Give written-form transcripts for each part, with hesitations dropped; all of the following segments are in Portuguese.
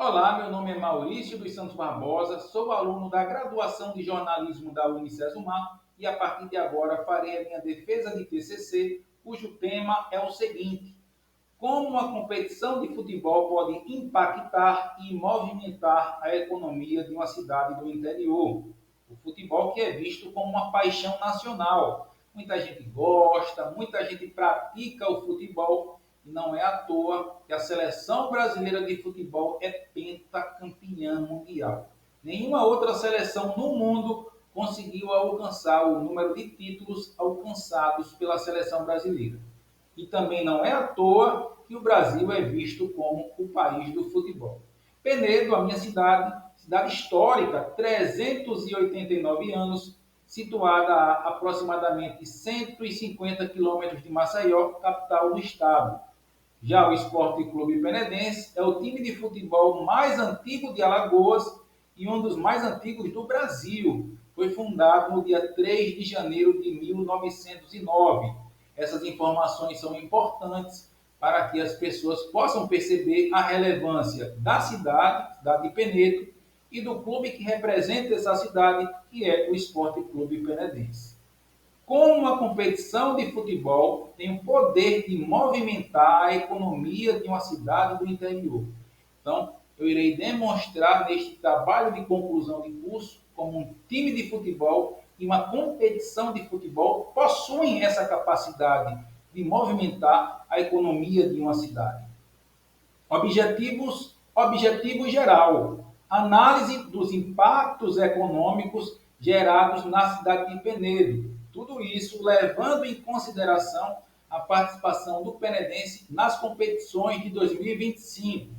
Olá, meu nome é Maurício dos Santos Barbosa, sou aluno da graduação de jornalismo da Unicesumar e a partir de agora farei a minha defesa de TCC, cujo tema é o seguinte: como uma competição de futebol pode impactar e movimentar a economia de uma cidade do interior. O futebol que é visto como uma paixão nacional. Muita gente gosta, muita gente pratica o futebol e não é à toa que a seleção brasileira de futebol é pentacampeã mundial. Nenhuma outra seleção no mundo conseguiu alcançar o número de títulos alcançados pela seleção brasileira. E também não é à toa que o Brasil é visto como o país do futebol. Penedo, a minha cidade histórica, 389 anos, situada a aproximadamente 150 quilômetros de Maceió, capital do estado. Já o Esporte Clube Penedense é o time de futebol mais antigo de Alagoas e um dos mais antigos do Brasil. Foi fundado no dia 3 de janeiro de 1909. Essas informações são importantes para que as pessoas possam perceber a relevância da cidade de Penedo, e do clube que representa essa cidade, que é o Esporte Clube Penedense. Como uma competição de futebol tem o poder de movimentar a economia de uma cidade do interior. Então, eu irei demonstrar neste trabalho de conclusão de curso como um time de futebol e uma competição de futebol possuem essa capacidade de movimentar a economia de uma cidade. Objetivo geral: análise dos impactos econômicos gerados na cidade de Penedo. Tudo isso levando em consideração a participação do penedense nas competições de 2025.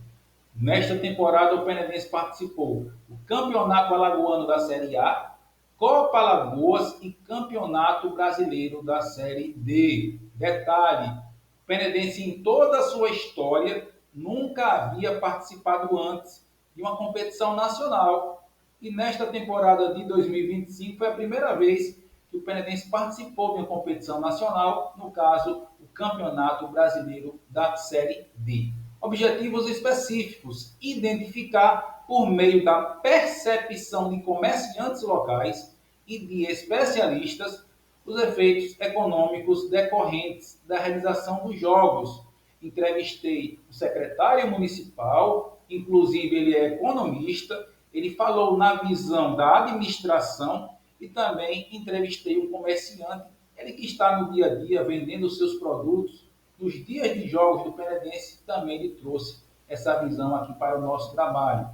Nesta temporada, o Penedense participou do Campeonato Alagoano da Série A, Copa Alagoas e Campeonato Brasileiro da Série D. Detalhe: o Penedense, em toda a sua história, nunca havia participado antes de uma competição nacional. E nesta temporada de 2025 foi a primeira vez que o Penedense participou de uma competição nacional, no caso, o Campeonato Brasileiro da Série D. Objetivos específicos: identificar, por meio da percepção de comerciantes locais e de especialistas, os efeitos econômicos decorrentes da realização dos jogos. Entrevistei o secretário municipal, inclusive ele é economista, ele falou na visão da administração, e também entrevistei um comerciante, ele que está no dia a dia vendendo os seus produtos. Nos dias de jogos do Penedense, também ele trouxe essa visão aqui para o nosso trabalho.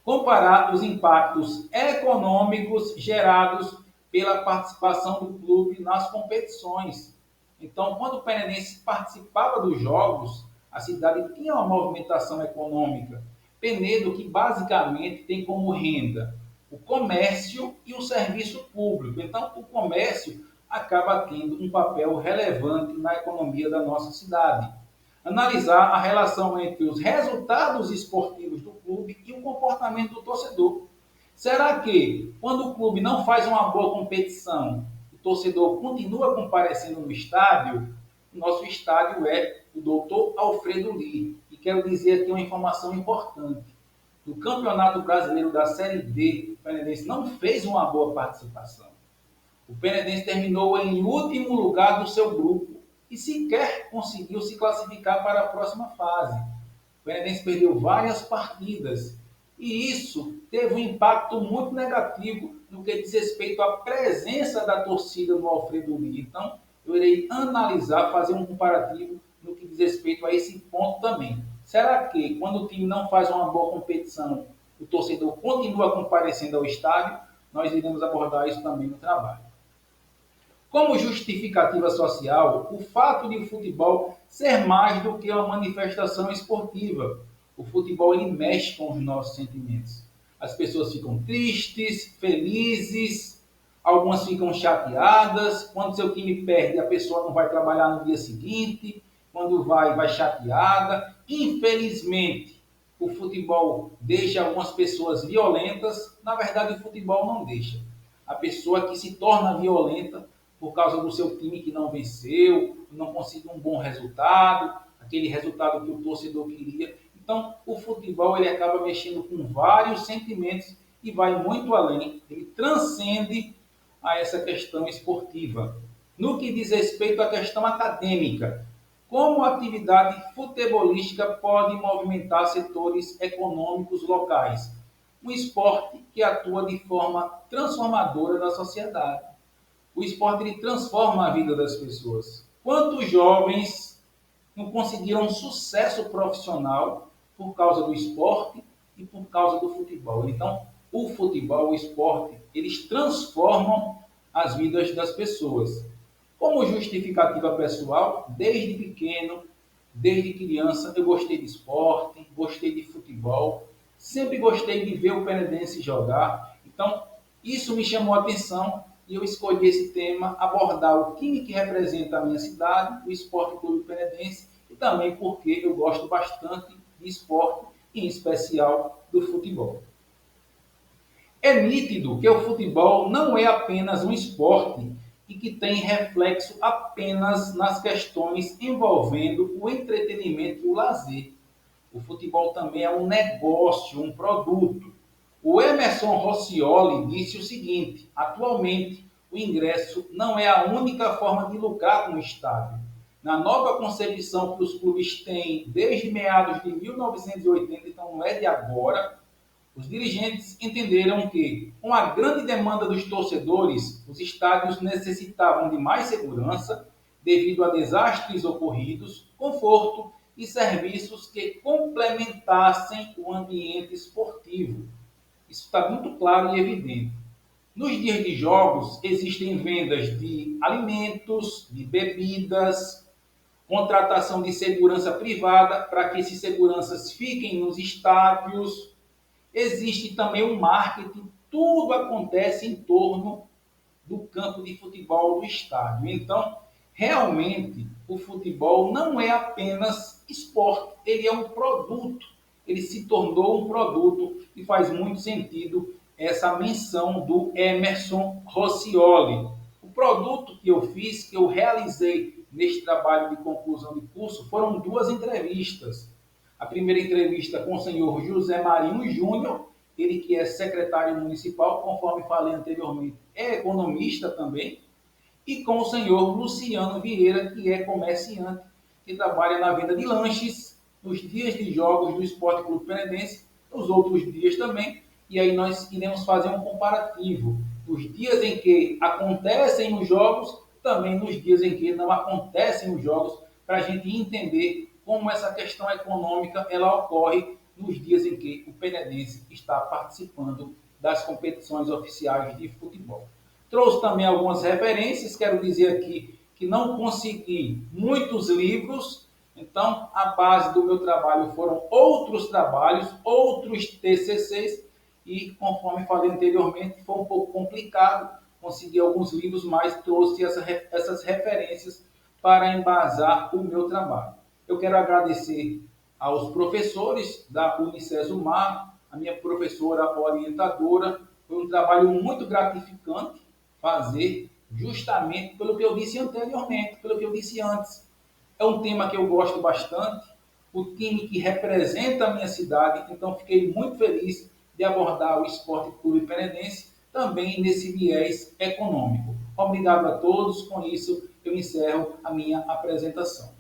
Comparar os impactos econômicos gerados pela participação do clube nas competições. Então, quando o Penedense participava dos jogos, a cidade tinha uma movimentação econômica. Penedo, que basicamente tem como renda o comércio e o serviço público. Então, o comércio acaba tendo um papel relevante na economia da nossa cidade. Analisar a relação entre os resultados esportivos do clube e o comportamento do torcedor. Será que, quando o clube não faz uma boa competição, o torcedor continua comparecendo no estádio? O nosso estádio é o Dr. Alfredo Lee. E quero dizer aqui uma informação importante: no Campeonato Brasileiro da Série D, o Penedense não fez uma boa participação. O Penedense terminou em último lugar do seu grupo e sequer conseguiu se classificar para a próxima fase. O Penedense perdeu várias partidas e isso teve um impacto muito negativo no que diz respeito à presença da torcida no Alfredo Lee. Então, eu irei analisar, fazer um comparativo no que diz respeito a esse ponto também. Será que, quando o time não faz uma boa competição, o torcedor continua comparecendo ao estádio? Nós iremos abordar isso também no trabalho. Como justificativa social, o fato de o futebol ser mais do que uma manifestação esportiva. O futebol ele mexe com os nossos sentimentos. As pessoas ficam tristes, felizes, algumas ficam chateadas. Quando seu time perde, a pessoa não vai trabalhar no dia seguinte. Quando vai chateada. Infelizmente, o futebol deixa algumas pessoas violentas. Na verdade, o futebol não deixa. A pessoa que se torna violenta por causa do seu time que não venceu, não conseguiu um bom resultado, aquele resultado que o torcedor queria. Então, o futebol ele acaba mexendo com vários sentimentos e vai muito além, ele transcende a essa questão esportiva. No que diz respeito à questão acadêmica, como a atividade futebolística pode movimentar setores econômicos locais? Um esporte que atua de forma transformadora na sociedade. O esporte ele transforma a vida das pessoas. Quantos jovens não conseguiram sucesso profissional por causa do esporte e por causa do futebol? Então, o futebol, o esporte, eles transformam as vidas das pessoas. Como justificativa pessoal, desde pequeno, desde criança, eu gostei de esporte, gostei de futebol, sempre gostei de ver o Penedense jogar. Então, isso me chamou a atenção e eu escolhi esse tema, abordar o time que representa a minha cidade, o Esporte Clube Penedense, e também porque eu gosto bastante de esporte, em especial do futebol. É nítido que o futebol não é apenas um esporte e que tem reflexo apenas nas questões envolvendo o entretenimento e o lazer. O futebol também é um negócio, um produto. O Emerson Rossioli disse o seguinte: atualmente o ingresso não é a única forma de lucrar com o estádio. Na nova concepção que os clubes têm desde meados de 1980, então não é de agora, os dirigentes entenderam que, com a grande demanda dos torcedores, os estádios necessitavam de mais segurança, devido a desastres ocorridos, conforto e serviços que complementassem o ambiente esportivo. Isso está muito claro e evidente. Nos dias de jogos, existem vendas de alimentos, de bebidas, contratação de segurança privada para que esses seguranças fiquem nos estádios. Existe também o marketing, tudo acontece em torno do campo de futebol do estádio. Então, realmente, o futebol não é apenas esporte, ele é um produto, ele se tornou um produto e faz muito sentido essa menção do Emerson Rossioli. O produto que eu fiz, que eu realizei neste trabalho de conclusão de curso, foram duas entrevistas. A primeira entrevista com o senhor José Marinho Júnior, ele que é secretário municipal, conforme falei anteriormente, é economista também, e com o senhor Luciano Vieira, que é comerciante, que trabalha na venda de lanches nos dias de jogos do Esporte Clube Penedense, nos outros dias também, e aí nós iremos fazer um comparativo dos dias em que acontecem os jogos, também nos dias em que não acontecem os jogos, para a gente entender como essa questão econômica ela ocorre nos dias em que o Penedense está participando das competições oficiais de futebol. Trouxe também algumas referências, quero dizer aqui que não consegui muitos livros, então a base do meu trabalho foram outros trabalhos, outros TCCs, e conforme falei anteriormente, foi um pouco complicado conseguir alguns livros, mas trouxe essas referências para embasar o meu trabalho. Eu quero agradecer aos professores da Unicesumar, a minha professora orientadora. Foi um trabalho muito gratificante fazer, justamente pelo que eu disse anteriormente, pelo que eu disse antes. É um tema que eu gosto bastante, o time que representa a minha cidade, então fiquei muito feliz de abordar o Esporte Clube Penedense também nesse viés econômico. Obrigado a todos, com isso eu encerro a minha apresentação.